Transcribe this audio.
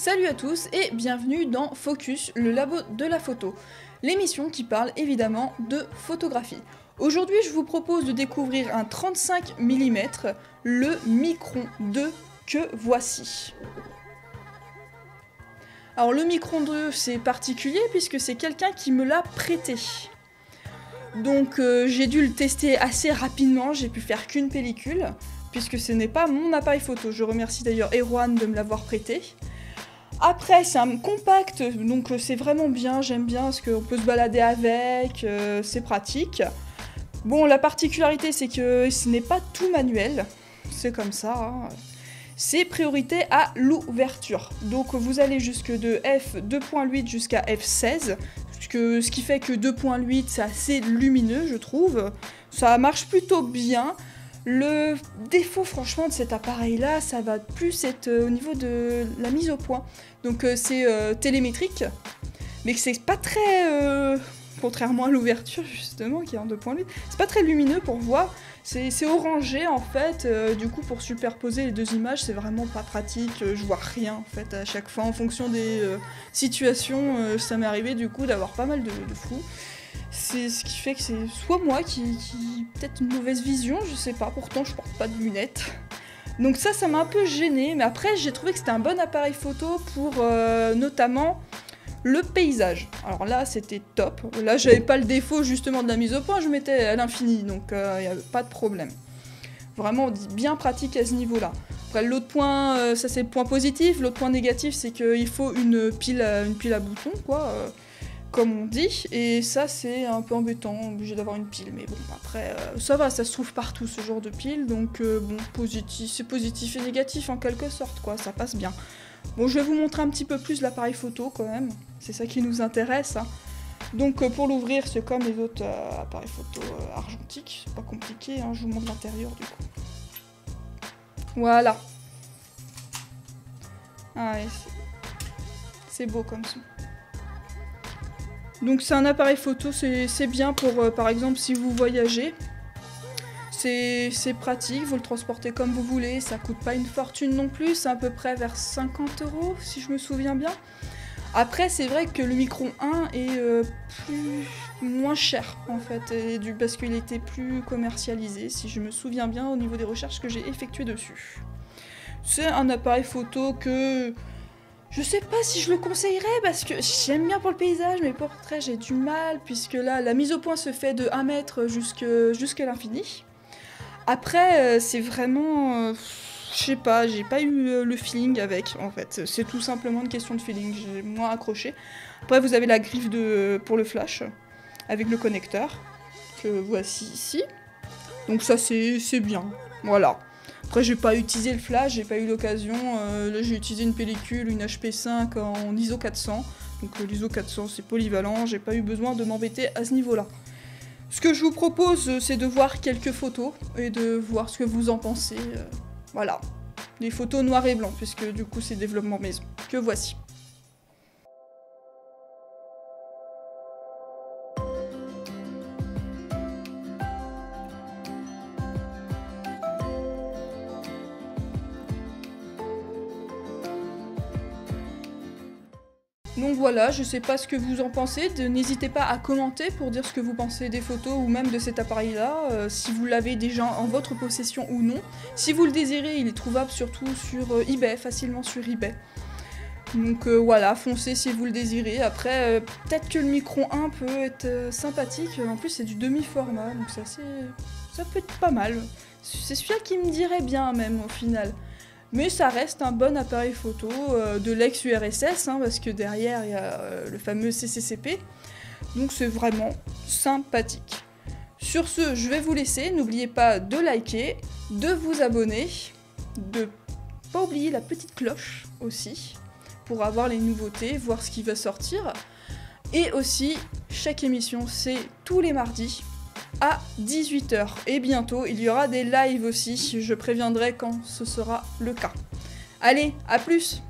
Salut à tous et bienvenue dans Focus, le labo de la photo, l'émission qui parle évidemment de photographie. Aujourd'hui, je vous propose de découvrir un 35 mm, le Micron 2 que voici. Alors le Micron 2, c'est particulier puisque c'est quelqu'un qui me l'a prêté. Donc j'ai dû le tester assez rapidement, j'ai pu faire qu'une pellicule, puisque ce n'est pas mon appareil photo. Je remercie d'ailleurs Erwan de me l'avoir prêté. Après, c'est un compact, donc c'est vraiment bien, j'aime bien, parce qu'on peut se balader avec, c'est pratique. Bon, la particularité, c'est que ce n'est pas tout manuel, c'est comme ça, hein. C'est priorité à l'ouverture. Donc vous allez jusque de f2.8 jusqu'à f16, ce qui fait que 2.8 c'est assez lumineux, je trouve. Ça marche plutôt bien. Le défaut franchement de cet appareil là, ça va plus être au niveau de la mise au point. Donc c'est télémétrique, mais que c'est pas très, contrairement à l'ouverture justement qui est en 2.8, c'est pas très lumineux pour voir, c'est orangé en fait, du coup pour superposer les deux images c'est vraiment pas pratique, je vois rien en fait à chaque fois en fonction des situations, ça m'est arrivé du coup d'avoir pas mal de flou. C'est ce qui fait que c'est soit moi qui peut-être une mauvaise vision, je sais pas, pourtant je porte pas de lunettes. Donc ça m'a un peu gêné, mais après j'ai trouvé que c'était un bon appareil photo pour notamment le paysage. Alors là c'était top, là j'avais pas le défaut justement de la mise au point, je mettais à l'infini, donc il n'y avait pas de problème. Vraiment bien pratique à ce niveau-là. Après l'autre point, ça c'est le point positif, l'autre point négatif c'est qu'il faut une pile à boutons quoi. Comme on dit, et ça c'est un peu embêtant, obligé d'avoir une pile, mais bon après ça va, ça se trouve partout ce genre de pile, donc bon, c'est positif et négatif en quelque sorte quoi, ça passe bien. Bon, je vais vous montrer un petit peu plus l'appareil photo quand même, c'est ça qui nous intéresse, hein. Donc pour l'ouvrir c'est comme les autres appareils photo argentiques, c'est pas compliqué, hein, je vous montre l'intérieur du coup. Voilà. Ah, ouais, c'est beau comme ça. Donc c'est un appareil photo, c'est bien pour par exemple si vous voyagez. C'est pratique, vous le transportez comme vous voulez, ça coûte pas une fortune non plus, c'est à peu près vers 50 € si je me souviens bien. Après c'est vrai que le Micron 1 est moins cher en fait, parce qu'il était plus commercialisé si je me souviens bien au niveau des recherches que j'ai effectuées dessus. C'est un appareil photo que... je sais pas si je le conseillerais parce que j'aime bien pour le paysage, mais pour portrait j'ai du mal puisque là la mise au point se fait de 1 mètre jusqu'à l'infini. Après c'est vraiment, je sais pas, j'ai pas eu le feeling avec en fait, c'est tout simplement une question de feeling, j'ai moins accroché. Après vous avez la griffe pour le flash avec le connecteur que voici ici, donc ça c'est bien, voilà. Après j'ai pas utilisé le flash, j'ai pas eu l'occasion, là j'ai utilisé une pellicule, une HP5 en ISO 400, donc l'ISO 400 c'est polyvalent, j'ai pas eu besoin de m'embêter à ce niveau là. Ce que je vous propose c'est de voir quelques photos et de voir ce que vous en pensez, voilà. Des photos noir et blanc puisque du coup c'est développement maison, que voici. Donc voilà, je sais pas ce que vous en pensez, n'hésitez pas à commenter pour dire ce que vous pensez des photos ou même de cet appareil là, si vous l'avez déjà en votre possession ou non. Si vous le désirez, il est trouvable surtout sur eBay, facilement sur eBay. Donc voilà, foncez si vous le désirez. Après, peut-être que le Micron 1 peut être sympathique, en plus c'est du demi-format, donc ça peut être pas mal. C'est celui-là qui me dirait bien même au final. Mais ça reste un bon appareil photo de l'ex-URSS, hein, parce que derrière il y a le fameux CCCP. Donc c'est vraiment sympathique. Sur ce, je vais vous laisser. N'oubliez pas de liker, de vous abonner, de pas oublier la petite cloche aussi, pour avoir les nouveautés, voir ce qui va sortir. Et aussi, chaque émission, c'est tous les mardis à 18 h. Et bientôt, il y aura des lives aussi, je préviendrai quand ce sera le cas. Allez, à plus!